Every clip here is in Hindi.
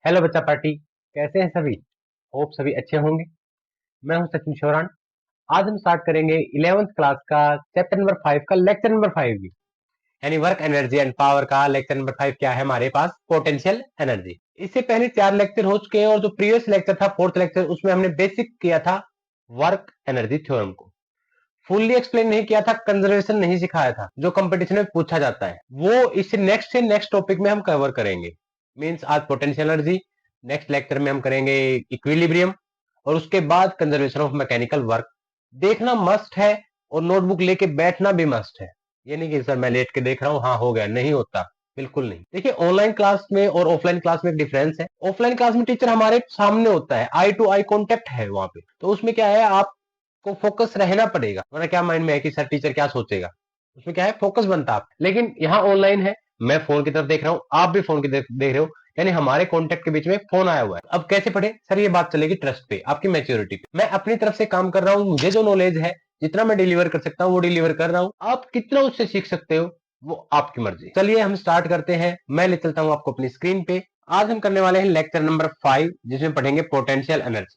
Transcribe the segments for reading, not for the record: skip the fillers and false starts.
हेलो बच्चा पार्टी। कैसे हैं सभी? होप सभी अच्छे होंगे। मैं हूं सचिन शोरान। आज हम स्टार्ट करेंगे 11th क्लास का चैप्टर नंबर 5 का लेक्चर नंबर 5 भी, यानी वर्क एनर्जी एंड पावर का लेक्चर नंबर 5 क्या है हमारे पास? Potential energy. इससे पहले 4 लेक्चर हो चुके हैं और जो प्रीवियस लेक्चर था, फोर्थ लेक्चर, उसमें हमने बेसिक किया था वर्क एनर्जी थ्योरम को। फुल्ली एक्सप्लेन नहीं किया था, कंजर्वेशन नहीं सिखाया था जो कंपटीशन में पूछा जाता है। वो इस नेक्स्ट से नेक्स्ट टॉपिक में हम कवर करेंगे। मींस आज पोटेंशियल एनर्जी, नेक्स्ट लेक्चर में हम करेंगे इक्विलिब्रियम, और उसके बाद कंजर्वेशन ऑफ मैकेनिकल वर्क। देखना मस्ट है और नोटबुक लेके बैठना भी मस्ट है। ये नहीं कि सर मैं लेट के देख रहा हूँ, हाँ हो गया, नहीं होता, बिल्कुल नहीं। देखिए, ऑनलाइन क्लास में और ऑफलाइन क्लास में एक डिफरेंस है। ऑफलाइन क्लास में टीचर हमारे सामने होता है, आई टू आई कॉन्टेक्ट है वहां पे, तो उसमें क्या है, आप को फोकस रहना पड़ेगा, वरना क्या माइंड में है कि सर टीचर क्या सोचेगा। उसमें क्या है, फोकस बनता है। लेकिन यहाँ ऑनलाइन है, मैं फोन की तरफ देख रहा हूँ, आप भी फोन की तरफ देख रहे हो, यानी हमारे कॉन्टेक्ट के बीच में फोन आया हुआ है। अब कैसे पढ़े सर? ये बात चलेगी ट्रस्ट पे, आपकी मैच्योरिटी पे। मैं अपनी तरफ से काम कर रहा हूँ, मुझे जो नॉलेज है, जितना मैं डिलीवर कर सकता हूँ वो डिलीवर कर रहा हूँ। आप कितना उससे सीख सकते हो वो आपकी मर्जी। चलिए हम स्टार्ट करते हैं। मैं ले चलता हूँ आपको अपनी स्क्रीन पे। आज हम करने वाले हैं लेक्चर नंबर 5, जिसमें पढ़ेंगे पोटेंशियल एनर्जी,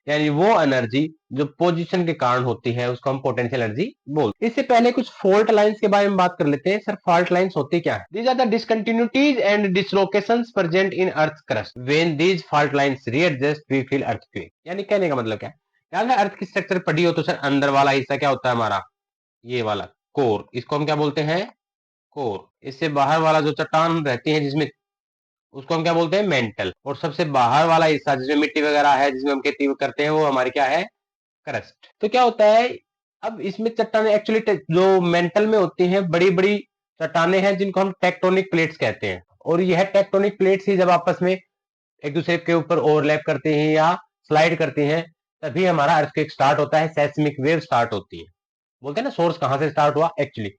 यानी वो एनर्जी जो पोजीशन के कारण होती है, उसको हम पोटेंशियल एनर्जी बोलते हैं। इससे पहले कुछ फॉल्ट लाइंस के बारे में बात कर लेते हैं। सर फॉल्ट लाइंस होती क्या है? These are the discontinuities and dislocations present in earth crust. When these fault lines readjust we feel earthquake. यानी कहने का मतलब क्या है? यार अर्थ की स्ट्रक्चर पढ़ी हो तो सर अंदर वाला हिस्सा क्या होता है हमारा? ये वाला कोर, इसको हम क्या बोलते हैं? कोर। इससे बाहर वाला जो चट्टान रहती है जिसमें, उसको हम क्या बोलते हैं? मेंटल। और सबसे बाहर वाला हिस्सा जिसमें मिट्टी वगैरह है, जिसमें हम खेती करते हैं, वो हमारी क्या है? क्रस्ट। तो क्या होता है, अब इसमें चट्टाने एक्चुअली जो मेंटल में होती हैं, बड़ी बड़ी चट्टाने हैं जिनको हम टेक्टोनिक प्लेट्स कहते हैं। और यह टेक्टोनिक प्लेट्स ही जब आपस में एक दूसरे के ऊपर ओवरलैप करती हैं या स्लाइड करती हैं, तभी हमारा अर्थक्वेक स्टार्ट होता है, सेस्मिक वेव स्टार्ट होती है। बोलते हैं ना सोर्स कहां से स्टार्ट हुआ एक्चुअली।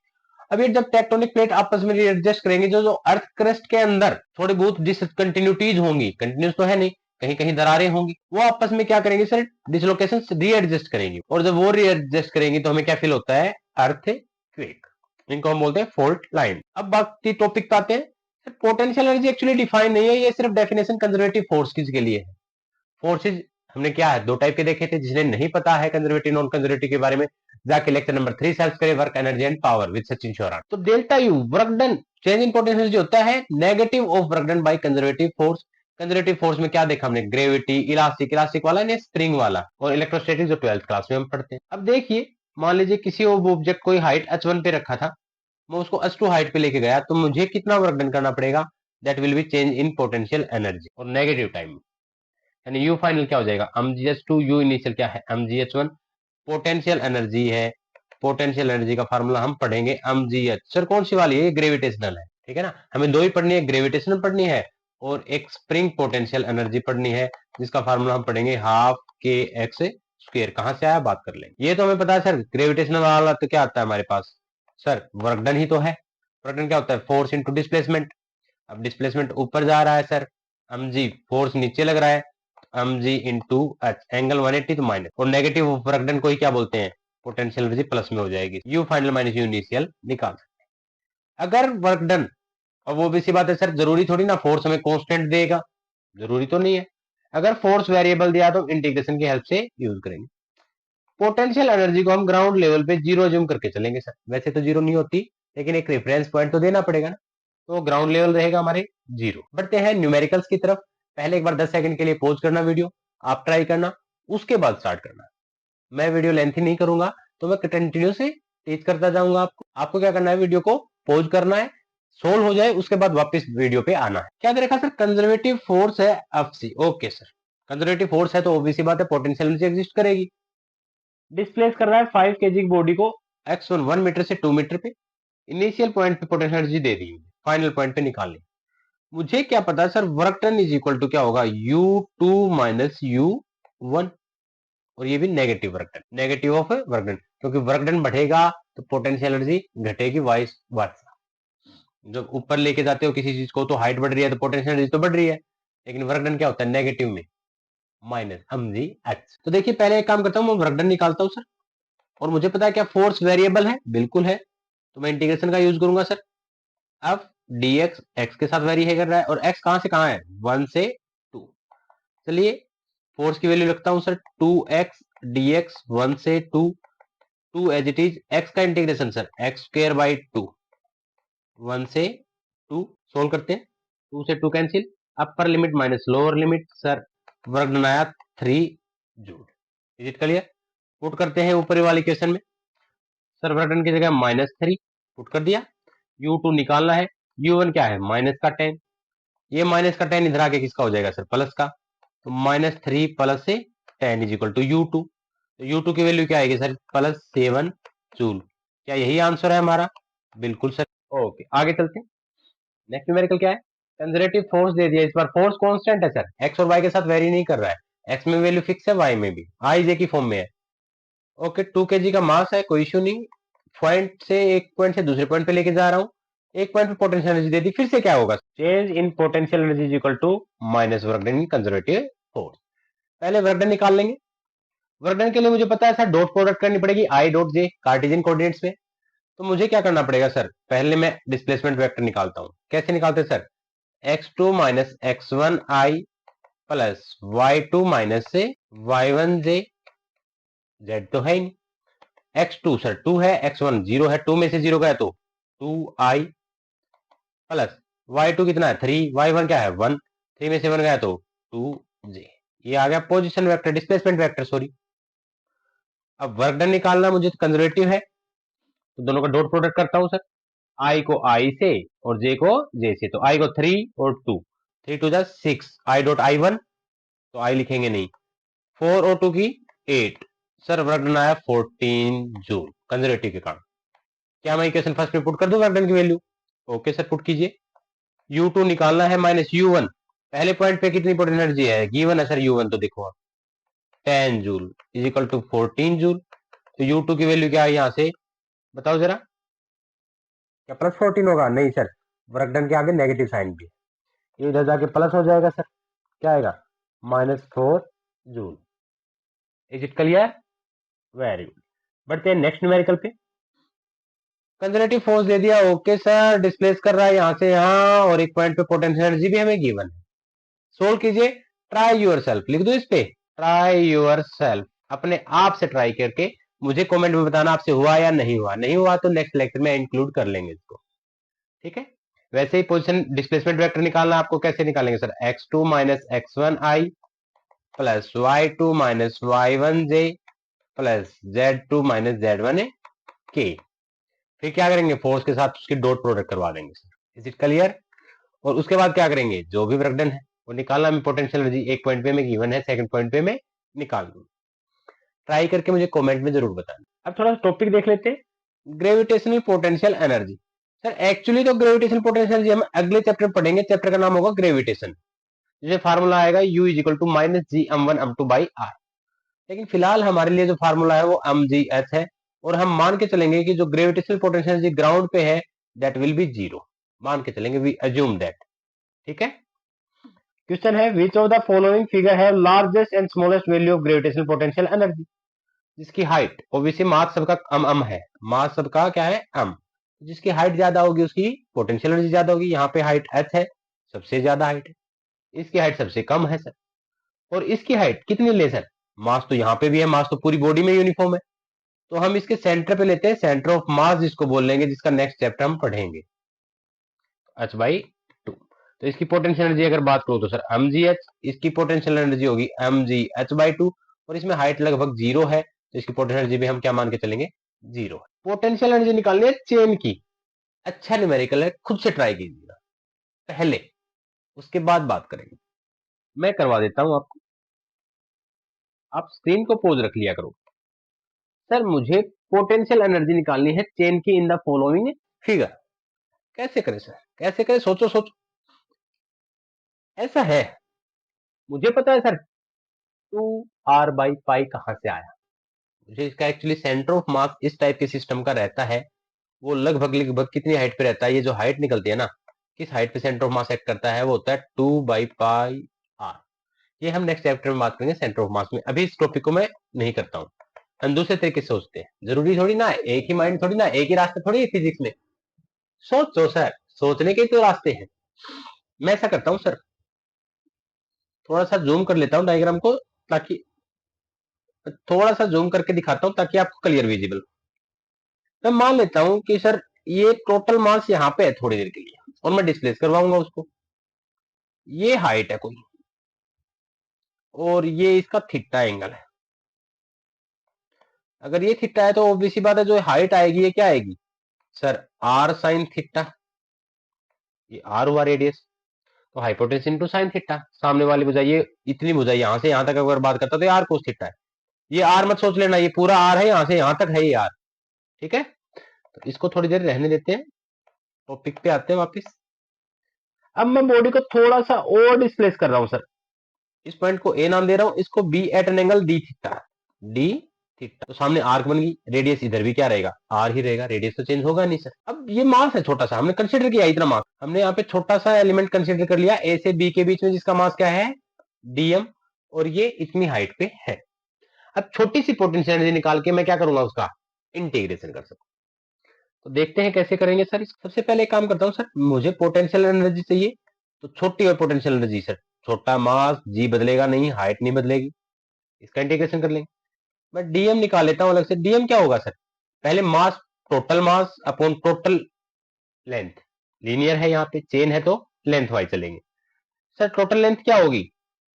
अब ये जब टेक्टोनिक प्लेट आपस में एडजस्ट करेंगे, जो जो अर्थ क्रस्ट के अंदर थोड़ी बहुत डिसकंटिन्यूटीज होंगी, कंटिन्यूस तो है नहीं, कहीं कहीं दरारें होंगी, वो आपस में क्या करेंगे सर? डिसलोकेशन रीएडजस्ट करेंगी। और जब वो रीएडजस्ट करेंगी तो हमें क्या फील होता है? अर्थ क्वेक। इनको हम बोलते हैं फॉल्ट लाइन। अब बाकी टॉपिक पे आते हैं। पोटेंशियल एनर्जी एक्चुअली डिफाइन नहीं है, ये सिर्फ डेफिनेशन कंजर्वेटिव फोर्सेज के लिए है। फोर्सेज हमने क्या है, दो टाइप के देखे थे। जिन्हें नहीं पता है कंजर्वेटिव नॉन कंजर्वेटिव के बारे में, जाके लेक्चर नंबर 3 सर्च करें, work energy and power with Sachin Shoran. तो delta U work done, change in potential जो होता है negative of work done by conservative force. Conservative force में क्या देखा हमने? ग्रेविटी, इलास्टिक, इलास्टिक वाला ने स्प्रिंग वाला, और इलेक्ट्रोस्टैटिक जो 12th क्लास में हम पढ़ते हैं। अब देखिए, मान लीजिए किसी ऑब्जेक्ट कोई हाइट h1 पे रखा था, मैं उसको h2 हाइट पे लेके गया, तो मुझे कितना वर्क डन करना पड़ेगा? That will be change in potential energy, और नेगेटिव टाइम। यानी यू फाइनल क्या हो जाएगा? mgh2, यू इनिशियल क्या है? mgh1। पोटेंशियल एनर्जी है, पोटेंशियल एनर्जी का फार्मूला हम पढ़ेंगे mgh। सर कौन सी वाली है? ग्रेविटेशनल है, ठीक है ना। हमें दो ही पढ़नी है, ग्रेविटेशनल पढ़नी है और एक स्प्रिंग पोटेंशियल एनर्जी पढ़नी है, जिसका फार्मूला हम पढ़ेंगे हाफ के एक्स स्क्वायर। कहां से आया बात कर लेंगे। ये तो हमें पता है सर, ग्रेविटेशनल वाला तो क्या आता है हमारे पास? सर वर्क डन ही तो है। वर्क डन क्या होता है? Force into displacement. अब डिस्प्लेसमेंट ऊपर जा रहा है सर, mg फोर्स नीचे लग रहा है, mg इंटू एच, एंगल 180 तो माइनस, और नेगेटिव वर्क डन को ही क्या बोलते हैं? पोटेंशियल एनर्जी प्लस में हो जाएगी। You final minus you initial निकाल सकते हैं। अगर वर्क डन, और वो भी सी बात है सर, जरूरी थोड़ी ना फोर्स हमें कांस्टेंट देगा, जरूरी तो नहीं है। अगर फोर्स वेरिएबल दिया तो इंटीग्रेशन की हेल्प से यूज करेंगे। पोटेंशियल एनर्जी को हम ग्राउंड लेवल पे जीरो ज्यूम करके चलेंगे सर। वैसे तो जीरो नहीं होती, लेकिन एक रेफरेंस पॉइंट तो देना पड़ेगा ना, तो ग्राउंड लेवल रहेगा हमारे जीरो। बढ़ते हैं न्यूमेरिकल्स की तरफ। पहले एक बार 10 सेकंड के लिए पॉज करना वीडियो, आप ट्राई करना, उसके बाद स्टार्ट करना। मैं वीडियो लेंथी नहीं करूंगा, तो मैं कंटिन्यू से टीच करता जाऊंगा। आपको क्या करना है? वीडियो को पॉज करना है, सोल्व हो जाए उसके बाद वापस वीडियो पे आना है। क्या देखा सर? कंजर्वेटिव फोर्स है F. Okay sir, conservative force है तो ऑब्वियसली बात है पोटेंशियल एनर्जी एग्जिस्ट करेगी। डिस्प्लेस कर रहा है 5 kg की बॉडी को x1 1 मीटर से 2 मीटर पे। इनिशियल पॉइंट पे पोटेंशियल एनर्जी दे दी है, फाइनल पॉइंट पे निकालनी। मुझे क्या पता sir? Work done is equal to क्या होगा? u2 माइनस u1, और ये भी negative work done, negative of work done, क्योंकि वर्क डन बढ़ेगा तो पोटेंशियल एनर्जी घटेगी, वाइस वर्सा। जब ऊपर लेके जाते हो किसी चीज को, तो हाइट बढ़ रही है तो पोटेंशियल एनर्जी तो बढ़ रही है, लेकिन वर्क डन क्या होता है? नेगेटिव में माइनस mgh। तो देखिए, पहले एक काम करता हूँ, मैं वर्क डन निकालता हूँ सर, और मुझे पता है क्या फोर्स वेरिएबल है, बिल्कुल है, तो मैं इंटीग्रेशन का यूज करूंगा सर। अब dx x के साथ वेरी है कर रहा है, और x कहां से कहां है? 1 से चलिए फोर्स की वैल्यू रखता हूं सर 2x dx 1 से 2 एज इट इज, x का integration sir x square by 2 1 से 2 सोल्व करते हैं, 2 से 2 cancel, upper limit minus lower limit sir, work done आया 3 joule. Is it clear? Put करते हैं ऊपरी वाली इक्वेशन में सर, वर्क डन की जगह -3 पुट कर दिया, u2 निकालना है, u1 क्या है माइनस का 10, ये माइनस का 10 इधर आके किसका हो जाएगा सर प्लस का, तो -3 प्लस से 10 इज इक्वल टू u2, तो u2 की वैल्यू क्या आएगी सर +7 जूल। क्या यही आंसर है हमारा? बिल्कुल सर। ओके आगे चलते हैं, नेक्स्ट न्यूमेरिकल क्या है, कंजर्वेटिव फोर्स दे दिया, इस बार फोर्स कांस्टेंट है सर, एक्स और वाई के साथ वेरी नहीं कर रहा है, एक्स में वैल्यू फिक्स है, वाई में भी आई जे की फॉर्म में है। ओके 2 kg का मास है, कोई इश्यू नहीं, एक पॉइंट से दूसरे पॉइंट पे लेके जा रहा हूँ, एक पॉइंट पे पोटेंशियल एनर्जी दे दी, फिर से क्या होगा, change in potential energy is equal to minus work done in conservative force. पहले वर्क डन निकाल लेंगे, वर्क डन के लिए मुझे पता है सर डॉट प्रोडक्ट करनी पड़ेगी I dot J Cartesian coordinates में, तो मुझे क्या करना पड़ेगा सर, पहले मैं डिस्प्लेसमेंट वेक्टर निकालता हूँ, कैसे निकालते हैं सर, x2 माइनस x1 आई प्लस y2 माइनस से y1 जे, z तो है ही नहीं, x2 सर 2 है, x1 0 है, 2 में से 0 गया तो 2i प्लस y2 कितना है 3, y1 क्या है 1, 3 में से 1 गया तो 2j, ये आ गया position vector, displacement vector sorry. अब वर्क डन निकालना मुझे कंजर्वेटिव है, तो दोनों का डॉट प्रोडक्ट करता हूं सर, i को i से और j को j से, तो i को 3 और 2, 3 टू जा 6, i डॉट i1, तो i लिखेंगे नहीं, 4 और 2 की 8, सर वर्क डन आया 14 जूल कंजर्वेटिव के कारण। क्या मैं इक्वेशन फर्स्ट में पुट कर दूं वर्क डन की वैल्यू? ओके सर पुट कीजिए, u2 निकालना है माइनस u1, पहले पॉइंट पे कितनी पोटेंशियल एनर्जी है, गिवन है सर u1, तो देखो आप 10 joule is equal to 14 joule, तो u2 की वैल्यू क्या है यहाँ से बताओ जरा, क्या +14 होगा? नहीं सर, वर्क डन के आगे नेगेटिव साइन भी है, ये इधर जाके प्लस हो जाएगा सर, क्या आएगा -4 joule. Is it clear? Very good, बढ़ते हैं नेक्स्ट न्यूमेरिकल पे, कंजर्वेटिव फोर्स दे दिया, ओके सर, डिस्प्लेस कर रहा है यहाँ से यहाँ, और एक पॉइंट पे पोटेंशियल एनर्जी भी हमें गिवन है, सोल्व कीजिए, ट्राई योर सेल्फ लिख दो इस पे, ट्राई योर सेल्फ, अपने आप से ट्राई करके मुझे कमेंट में बताना आपसे हुआ या नहीं हुआ, नहीं हुआ तो नेक्स्ट लेक्चर में इंक्लूड कर लेंगे इसको, ठीक है। वैसे ही पोजीशन डिस्प्लेसमेंट वेक्टर निकालना, आपको कैसे निकालेंगे सर, x2 माइनस x1 आई प्लस y2 माइनस y1 जे प्लस z2 माइनस z1 के, फिर क्या करेंगे, फोर्स के साथ उसकी डॉट प्रोडक्ट करवा देंगे सर, इज इट क्लियर? और उसके बाद क्या करेंगे, जो भी वर्क डन है वो निकालना, में पोटेंशियल एनर्जी एक पॉइंट पे में गिवन है, सेकंड पॉइंट पे में निकाल दूंगा, ट्राई करके मुझे कमेंट में जरूर बताना। अब थोड़ा टॉपिक देख लेते हैं, gravitational potential energy. Sir actually तो ग्रेविटेशनल पोटेंशियल एनर्जी हम अगले चैप्टर में पढ़ेंगे, चैप्टर का नाम होगा ग्रेविटेशन, जिसे फार्मूला आएगा u is equal to minus G m1 m2 by R, लेकिन फिलहाल हमारे लिए जो फार्मूला है वो mgh है, और हम मान के चलेंगे कि जो ग्रेविटेशनल पोटेंशियल एनर्जी ग्राउंड पे है दैट विल बी जीरो, मान के चलेंगे, वी अज्यूम दैट, ठीक है। क्वेश्चन है which of the following figure है largest and smallest value of gravitational potential energy, जिसकी हाइट, ओबीसी मास सबका अम है, मास सबका क्या है अम, जिसकी हाइट ज्यादा होगी उसकी पोटेंशियल एनर्जी ज्यादा होगी, यहाँ पे हाइट h है, सबसे ज्यादा हाइट है, इसकी हाइट सबसे कम है सर, और इसकी हाइट कितनी ले सर, मास तो यहाँ पे भी है, मास तो पूरी बॉडी में यूनिफॉर्म है, तो हम इसके सेंटर पे लेते हैं, सेंटर ऑफ मास जिसको बोल लेंगे, जिसका नेक्स्ट चैप्टर हम पढ़ेंगे, h बाई 2, तो इसकी पोटेंशियल एनर्जी अगर बात करूं तो सर mgh, इसकी पोटेंशियल एनर्जी होगी mgh बाई 2, और इसमें हाइट लगभग जीरो है, तो इसकी पोटेंशियल एनर्जी भी हम क्या मान के चलेंगे, जीरो है। पोटेंशियल एनर्जी निकालनी है चेन की, अच्छा न्यूमेरिकल है, खुद से ट्राई कीजिएगा पहले, उसके बाद बात करेंगे, मैं करवा देता हूं आपको, आप स्क्रीन को पोज रख लिया करो। सर मुझे पोटेंशियल एनर्जी निकालनी है चेन की इन द फॉलोइंग फिगर, कैसे करें सर, कैसे करें, सोचो सोचो, ऐसा है, मुझे पता है सर 2r बाई पाई कहां से आया, मुझे इसका एक्चुअली सेंटर ऑफ मास इस टाइप के सिस्टम का रहता है, वो लगभग लगभग कितनी हाइट पे रहता है, ये जो हाइट निकलती है ना, किस हाइट पे सेंटर ऑफ मास एक्ट करता है, वो होता है 2 बाई पाई आर, ये हम नेक्स्ट चैप्टर में बात करेंगे सेंटर ऑफ मास में, अभी इस टॉपिक को मैं नहीं करता हूँ, हम दूसरे तरीके से सोचते हैं, जरूरी थोड़ी ना एक ही माइंड, थोड़ी ना एक ही रास्ते, थोड़ी है फिजिक्स में, सोचो सर, सोचने के तो रास्ते हैं, मैं ऐसा करता हूँ सर, थोड़ा सा जूम कर लेता हूं डायग्राम को, ताकि थोड़ा सा जूम करके दिखाता हूं ताकि आपको क्लियर विजिबल। मैं मान लेता हूं कि सर ये टोटल मास यहाँ पे है थोड़ी देर के लिए, और मैं डिस्प्लेस करवाऊंगा उसको। ये हाइट है कोई, और ये इसका थीटा एंगल है। अगर ये थीटा है तो ऑब्वियस सी बात है जो हाइट आएगी ये क्या आएगी सर, आर साइन थीटा। ये आर हुआ रेडियस, तो हाइपोटेन्यूज इनटू साइन थीटा। सामने वाली भुजा ये इतनी भुजा यहां से यहां तक अगर बात करता तो ये आर कोस थीटा है। ये आर मत सोच लेना, ये पूरा आर है, यहां से यहां तक है ये आर। ठीक है, तो इसको थोड़ी देर रहने देते हैं, टॉपिक पे आते हैं वापस। अब मैं बॉडी को थोड़ा सा और डिस्प्लेस कर रहा हूं सर। इस पॉइंट को ए नाम दे रहा हूं, इसको B at an angle d theta. D theta, तो सामने आर्क बन गई, रेडियस इधर भी क्या रहेगा, आर ही रहेगा, रेडियस तो चेंज होगा नहीं सर। अब ये मास है छोटा सा, हमने कंसीडर किया इतना मास, हमने यहाँ पे छोटा सा एलिमेंट कंसीडर कर लिया ए से बी के बीच में, जिसका मास क्या है डीएम, और ये इतनी हाइट पे है। अब छोटी सी पोटेंशियल एनर्जी निकाल के मैं क्या करूंगा, उसका इंटीग्रेशन कर सकूं। तो देखते हैं कैसे करेंगे सर। सबसे पहले एक काम करता हूं सर, मुझे पोटेंशियल एनर्जी चाहिए, तो छोटी और पोटेंशियल एनर्जी सर, छोटा मास जी बदलेगा नहीं, हाइट नहीं बदलेगी, इसका इंटीग्रेशन कर लेंगे। मैं डीएम निकाल लेता हूं अलग से। डीएम क्या होगा सर, पहले mass, total mass upon total length, linear है यहाँ पे, चेन है तो लेंथ वाइज चलेंगे। सर टोटल लेंथ क्या होगी,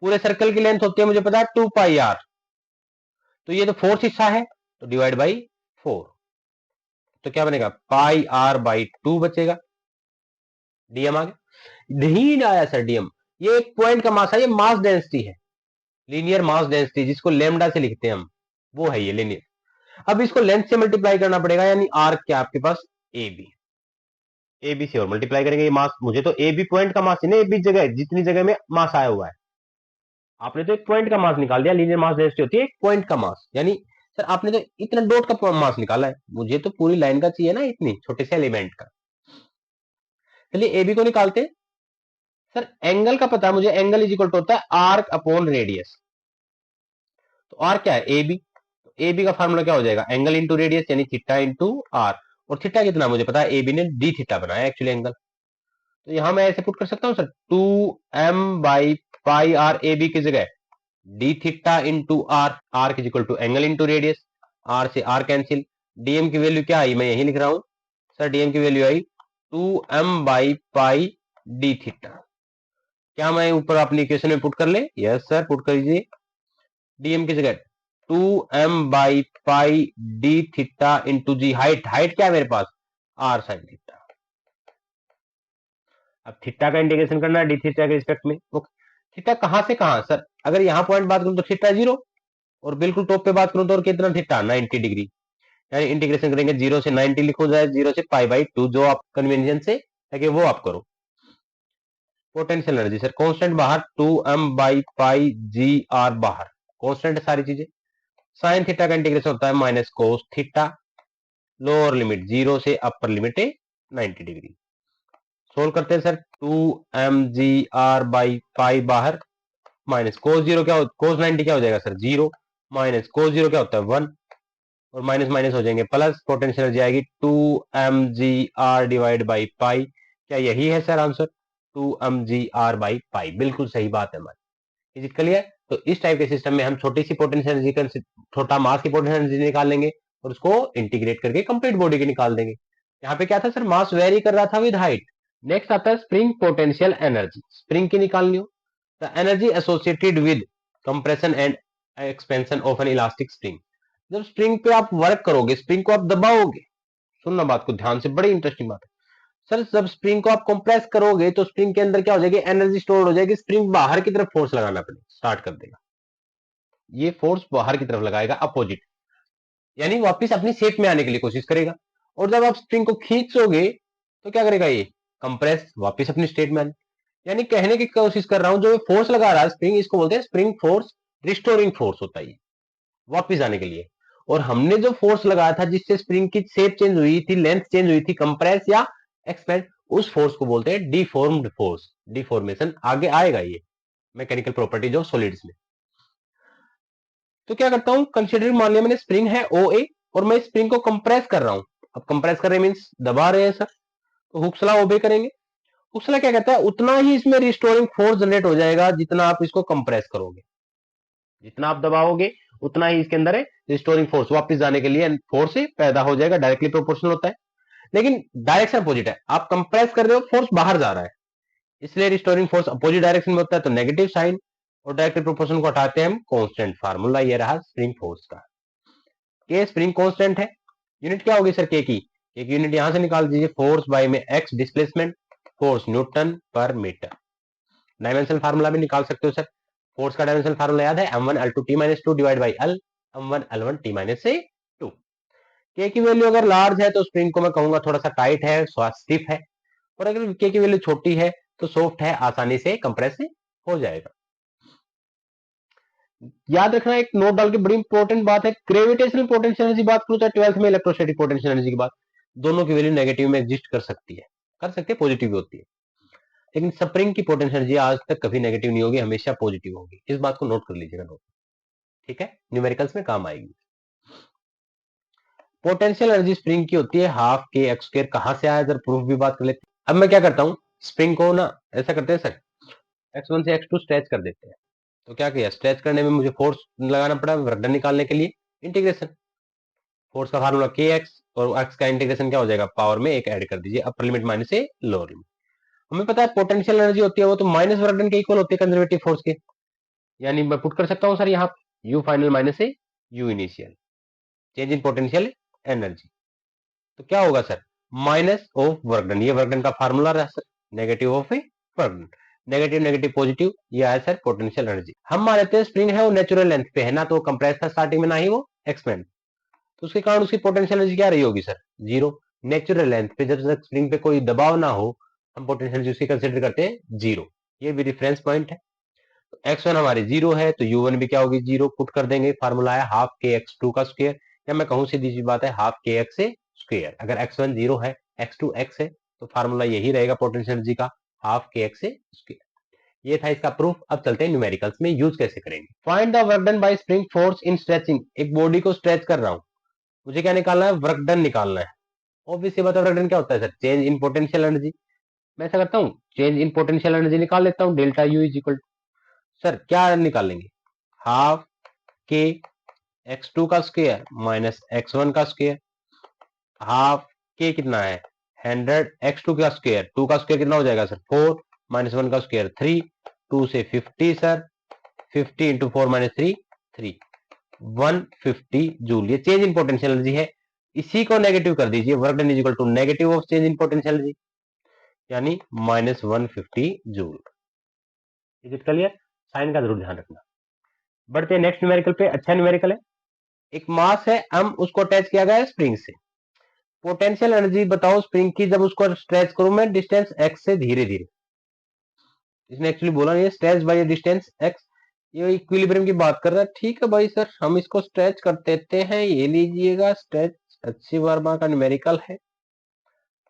पूरे सर्कल की लेंथ होती है मुझे पता है 2 पाई आर, तो ये तो फोर्थ हिस्सा है, तो डिवाइड बाई 4, तो क्या बनेगा पाई आर बाई 2 बचेगा। डीएम आ गया, नहीं आया सर डीएम, ये एक पॉइंट का मास है, ये मास डेंसिटी है, लीनियर मास डेंसिटी, जिसको लेमडा से लिखते हैं हम, वो है ये लीनियर। अब इसको लेंथ से मल्टीप्लाई करना पड़ेगा, यानी आर क्या आपके पास ए बी, ए बी से और मल्टीप्लाई करेंगे ये मास, मुझे तो ए बी पॉइंट का मास ही ना, ए बी जगह जितनी जगह में मास आया हुआ है, आपने तो एक पॉइंट का मास निकाल दिया, लीनियर मास डेंसिटी होती है एक पॉइंट का मास, यानी सर आपने तो इतना डॉट का मास निकाला है, मुझे तो पूरी लाइन का चाहिए ना, इतनी छोटे से एलिमेंट का। चलिए ए बी को निकालते हैं। सर एंगल का पता है मुझे, एंगल इज इक्वल टू होता है आर्क अपॉन रेडियस, तो आर क्या है ए बी, तो ए बी का फार्मूला क्या हो जाएगा, एंगल इंटू रेडियस, यानी थीटा इंटू आर, और थीटा कितना मुझे पता है, ए बी ने डी थीटा बनाया एक्चुअली एंगल, तो यहां मैं ऐसे पुट कर सकता हूं sir, 2m by pi R A B की जगह d theta into R, R is equal to angle into radius, R से आर कैंसिल, डीएम की वैल्यू क्या आई, मैं यही लिख रहा हूं सर, डीएम की value I 2m by pi d theta. क्या मैं ऊपर अपनी इक्वेशन में पुट कर ले, यस सर पुट कर दीजिए, डीएम की जगह 2m by pi d theta into g, height, height क्या है मेरे पास आर साइन थीटा। अब थीटा का इंटीग्रेशन करना है डी थीटा के रिस्पेक्ट में, थीटा कहां से कहां सर, अगर यहां पॉइंट बात करूं तो थीटा 0, और बिल्कुल टॉप पे बात करूं तो और कितना थीटा 90 डिग्री, यानी इंटीग्रेशन करेंगे 0 से 90 लिखो जाए, 0 से पाई बाई 2, जो आप कन्वीनियंस से है वो आप करो। पोटेंशियल एनर्जी सर कांस्टेंट बाहर 2m by pi g R बाहर, कांस्टेंट है सारी चीजें। साइन थीटा का इंटीग्रेशन होता है minus cos theta, lower limit 0 से अपर लिमिट 90 डिग्री। सोल्व करते हैं सर, 2mgr बाई पाई बाहर, माइनस कोस 0 क्या हो, कोस 90 क्या हो जाएगा सर 0, माइनस कोस 0 क्या होता है 1, और माइनस माइनस हो जाएंगे प्लस, पोटेंशियल एनर्जी आएगी 2mgr डिवाइड बाई पाई, क्या यही है sir answer 2mgr by pi, बिल्कुल सही बात है हमारी। Is it clear. तो इस टाइप के सिस्टम में हम छोटी सी पोटेंशियल एनर्जी का, छोटा मास की पोटेंशियल एनर्जी निकाल लेंगे, और उसको इंटीग्रेट करके कंप्लीट बॉडी की निकाल देंगे। यहाँ पे क्या था सर, मास वेरी कर रहा था विद हाइट। नेक्स्ट आता है स्प्रिंग पोटेंशियल एनर्जी, स्प्रिंग की निकालनी हो, the energy associated with compression and expansion of N elastic spring. जब स्प्रिंग पे आप वर्क करोगे, स्प्रिंग को आप दबाओगे, सुनना बात को ध्यान से, बड़ी इंटरेस्टिंग बात है सर, जब स्प्रिंग को आप कंप्रेस करोगे तो स्प्रिंग के अंदर क्या हो जाएगी, एनर्जी स्टोर हो जाएगी, स्प्रिंग बाहर की तरफ फोर्स लगाना पड़ेगा, स्टार्ट कर देगा, ये फोर्स बाहर की तरफ लगाएगा अपोजिट, यानी वापस अपनी शेप में आने के लिए कोशिश करेगा। और जब आप स्प्रिंग को खींचोगे तो क्या करेगा, ये कंप्रेस, वापस अपनी स्टेट में आने, यानी कहने की कोशिश कर रहा हूं, जो फोर्स लगा रहा है स्प्रिंग, इसको बोलते हैं स्प्रिंग फोर्स, रिस्टोरिंग फोर्स होता है वापस आने के लिए। और हमने जो फोर्स लगाया था जिससे स्प्रिंग की शेप चेंज हुई थी, लेंथ चेंज हुई थी, कंप्रेस या एक्सपेंड, उस फोर्स को बोलते हैं डिफॉर्म्ड फोर्स, डिफॉर्मेशन आगे आएगा ये मैकेनिकल प्रॉपर्टीज ऑफ सॉलिड्स में। तो क्या करता हूं, कंसिडर मान लिया मैंने स्प्रिंग है ओ ए, और मैं स्प्रिंग को कंप्रेस कर रहा हूं, अब कंप्रेस कर रहे मींस दबा रहे हैं सर, तो हुक्स लॉ ओबे करेंगे, उसला क्या कहता है, उतना ही इसमें रिस्टोरिंग फोर्स जनरेट हो जाएगा जितना आप इसको कंप्रेस करोगे। जितना आप दबाओगे उतना ही इसके अंदर है रिस्टोरिंग फोर्स, वापस जाने के लिए फोर्स पैदा हो जाएगा, डायरेक्टली प्रोपोर्शनल होता है। लेकिन डायरेक्शन अपोजिट है, आप कंप्रेस कर रहे हो, फोर्स बाहर जा रहा है, इसलिए रिस्टोरिंग फोर्स अपोजिट डायरेक्शन में होता है, तो नेगेटिव साइन, और डायरेक्टली प्रोपोर्शनल को हटाते हैं हम कांस्टेंट। फार्मूला ये रहा स्प्रिंग फोर्स का। के स्प्रिंग कांस्टेंट है, यूनिट क्या होगी सर के की? एक यूनिट यहां से निकाल दीजिए, फोर्स बाय में एक्स डिस्प्लेसमेंट, फोर्स न्यूटन पर मीटर। डायमेंशन फार्मूला भी निकाल सकते हो सर, फोर्स का डायमेंशन फार्मूला याद है, m1 l2 t minus 2 divide by l m1 l1 t minus से 2। के की वैल्यू अगर लार्ज है तो स्प्रिंग को मैं कहूंगा थोड़ा सा टाइट है, स्टिफ है, और अगर के की वैल्यू छोटी है तो सॉफ्ट है, आसानी से कंप्रेस हो जाएगा। याद रखना एक नोट डाल के, बड़ी इंपॉर्टेंट बात है, ग्रेविटेशनल पोटेंशियल एनर्जी बात करूं चाहे 12th में इलेक्ट्रोस्टैटिक पोटेंशियल एनर्जी की बात, दोनों की वैल्यू नेगेटिव में एग्जिस्ट कर सकती है, कर सकते हैं, पॉजिटिव भी होती है, लेकिन स्प्रिंग की पोटेंशियल एनर्जी आज तक कभी नेगेटिव नहीं होगी, हमेशा पॉजिटिव होगी। इस बात को नोट कर लीजिएगा नोट, ठीक है, न्यूमेरिकल्स में काम आएगी। पोटेंशियल एनर्जी स्प्रिंग की होती है हाफ के एक्स स्क्वायर। कहां से आया, जरा प्रूफ भी बात कर लेते हैं। अब मैं क्या करता हूं, स्प्रिंग को ना ऐसा करते हैं सर, x1 से x2 स्ट्रेच कर देते हैं, तो क्या किया, स्ट्रेच करने में मुझे फोर्स लगाना पड़ा, वर्क डन निकालने के लिए इंटीग्रेशन, फोर्स का फार्मूला के एक्स, और एक्स का इंटीग्रेशन क्या हो जाएगा, पावर में एक ऐड कर दीजिए, अपर लिमिट माइनस से लोअर लिमिट। हमें पता है पोटेंशियल एनर्जी होती है वो तो माइनस वर्क डन के इक्वल होती है कंजर्वेटिव फोर्स के, यानी मैं पुट कर सकता हूं सर यहाँ यू फाइनल माइनस से you initial, change in potential energy, तो क्या होगा sir, minus of work done, ये वर्क डन का फार्मूला रहा sir, negative of A work done, negative negative positive, ये आया सर पोटेंशियल एनर्जी। हम मान लेते हैं स्प्रिंग है वो नेचुरल लेंथ पे है ना, तो कंप्रेस था स्टार्टिंग में, ना ही वो एक्सपेंड, तो उसके कारण उसकी पोटेंशियल एनर्जी क्या रही होगी सर, जीरो। नेचुरल लेंथ पे जब तक स्प्रिंग पे कोई दबाव ना हो, हम पोटेंशियल एनर्जी उसकी कंसिडर करते हैं जीरो, ये भी रेफरेंस पॉइंट है। x1 हमारी जीरो है तो u1 भी क्या होगी, जीरो, पुट कर देंगे, फार्मूला है हाफ के x2 का स्क्वायर, या मैं कहूं सीधी सी बात है हाफ के एक्स स्क्वायर। अगर x1 जीरो है, x2 x है, तो फार्मूला यही रहेगा पोटेंशियल एनर्जी का, हाफ के एक्स स्क्वायर। ये था इसका प्रूफ। अब चलते हैं न्यूमेरिकल्स में यूज कैसे करेंगे। Find the work done bye spring force in stretching, एक बॉडी को स्ट्रेच कर रहा हूं, मुझे क्या निकालना है, वर्क डन निकालना है। ऑब्वियसली बात है, वर्क डन क्या होता है sir, change in potential energy. मैं ऐसा करता हूँ, चेंज इन पोटेंशियल एनर्जी निकाल लेता हूँ, delta U is equal, sir क्या निकालेंगे, हाफ के x2 का स्क्वायर माइनस x1 का स्क्वायर, हाफ के कितना है 100, x2 का स्क्वायर, 2 का स्क्वायर कितना हो जाएगा सर 4, माइनस 1 का स्क्वायर 3, 2 से 50 सर, 50 इंटू 4 माइनस 3 3, 150 जूल, ये चेंज इन पोटेंशियल एनर्जी है। इसी को नेगेटिव कर दीजिए, work done is equal to negative of change in potential energy, यानी minus 150 joule. Is it clear? Sign का जरूर ध्यान रखना। बढ़ते हैं नेक्स्ट न्यूमेरिकल पे, अच्छा न्यूमेरिकल है। एक मास है m, उसको अटैच किया गया है स्प्रिंग से, पोटेंशियल एनर्जी बताओ स्प्रिंग की जब उसको स्ट्रेच करूं मैं डिस्टेंस x से धीरे धीरे, इसने एक्चुअली बोला नहीं है स्ट्रेच बाय डिस्टेंस x, ये इक्विलिब्रियम की बात कर रहा है। ठीक है भाई सर, हम इसको स्ट्रेच कर देते हैं, ये लीजिएगा स्ट्रेच, अच्छी वर्मा का न्यूमेरिकल है,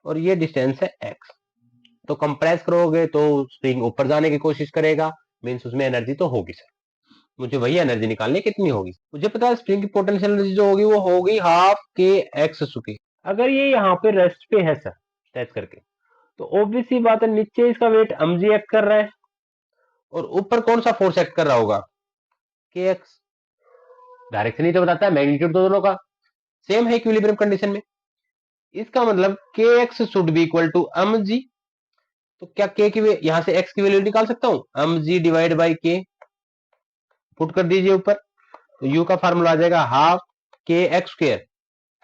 और ये डिस्टेंस है x। तो कंप्रेस करोगे तो स्प्रिंग ऊपर जाने की कोशिश करेगा, मीन्स उसमें एनर्जी तो होगी सर, मुझे वही एनर्जी निकालनी, कितनी होगी, मुझे पता है स्प्रिंग की पोटेंशियल एनर्जी जो होगी वो होगी हाफ के एक्स स्क्वायर। अगर ये यहाँ पे रेस्ट पे है सर स्ट्रेच करके, तो ऑब्वियस सी बात है नीचे इसका वेट mg एक्ट कर रहा है, और ऊपर कौन सा फोर्स एक्ट कर रहा होगा, के एक्स। डायरेक्शन ही तो बताता है, मैग्नीट्यूड तो दोनों का सेम है इक्विलिब्रियम कंडीशन में, इसका मतलब k x should be equal to mg। तो क्या के की यहां से x की वैल्यू निकाल सकता हूं, mg डिवाइड बाई के, पुट कर दीजिए ऊपर, तो u का फार्मूला आ जाएगा half k x square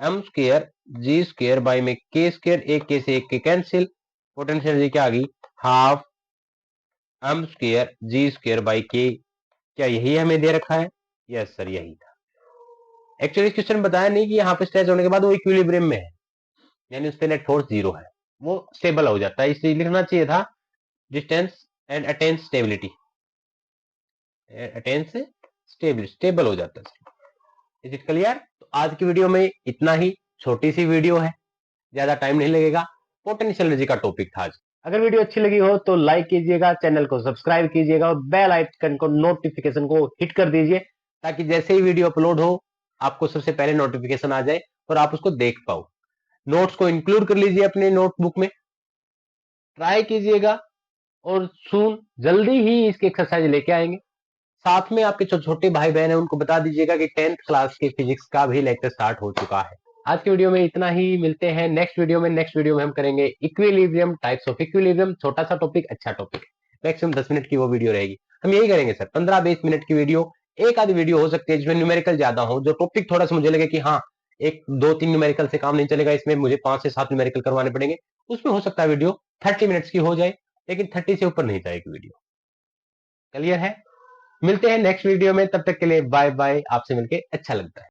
m square g square by में के स्क्वायर, एक के से एक के कैंसिल, पोटेंशियल एनर्जी क्या आ गई, half m square g square by k. क्या यही हमें दे रखा है, यस सर यही था। एक्चुअली इस क्वेश्चन में बताया नहीं कि यहाँ पे स्ट्रेच होने के बाद वो इक्विलिब्रियम में है, यानी उस पर नेट फोर्स जीरो है, वो स्टेबल हो जाता है, इसलिए लिखना चाहिए था distance and attain stability, attain से स्टेबल हो जाता है। Is it clear? तो आज की वीडियो में इतना ही, छोटी सी वीडियो है, ज्यादा टाइम नहीं लगेगा, पोटेंशियल एनर्जी का टॉपिक था आज। अगर वीडियो अच्छी लगी हो तो लाइक कीजिएगा, चैनल को सब्सक्राइब कीजिएगा, और बेल आइकन को नोटिफिकेशन को हिट कर दीजिए, ताकि जैसे ही वीडियो अपलोड हो आपको सबसे पहले नोटिफिकेशन आ जाए और आप उसको देख पाओ। नोट्स को इंक्लूड कर लीजिए अपने नोटबुक में, ट्राई कीजिएगा और सून जल्दी ही इसकी एक्सरसाइज लेके आएंगे। साथ में आपके जो छोटे भाई बहन है उनको बता दीजिएगा कि 10th क्लास के फिजिक्स का भी लेक्चर स्टार्ट हो चुका है। आज के वीडियो में इतना ही, मिलते हैं नेक्स्ट वीडियो में हम करेंगे इक्विलिब्रियम, टाइप्स ऑफ इक्विलिब्रियम। छोटा सा टॉपिक, अच्छा टॉपिक, मैक्सिमम 10 मिनट की वो वीडियो रहेगी। हम यही करेंगे सर, 15-20 मिनट की वीडियो। एक आधी वीडियो हो सकती है जिसमें न्यूमेरिकल ज्यादा हो, जो टॉपिक थोड़ा सा मुझे लगे कि हाँ, एक 2-3 न्यूमेरिकल से काम नहीं चलेगा, इसमें मुझे 5 से 7 न्यूमेरिकल करवाने पड़ेंगे, उसमें हो सकता है वीडियो 30 मिनट्स की हो जाए, लेकिन 30 से ऊपर नहीं जाएगी वीडियो। क्लियर है? मिलते हैं नेक्स्ट वीडियो में, तब तक के लिए बाय बाय। आपसे मिलके अच्छा लगता है।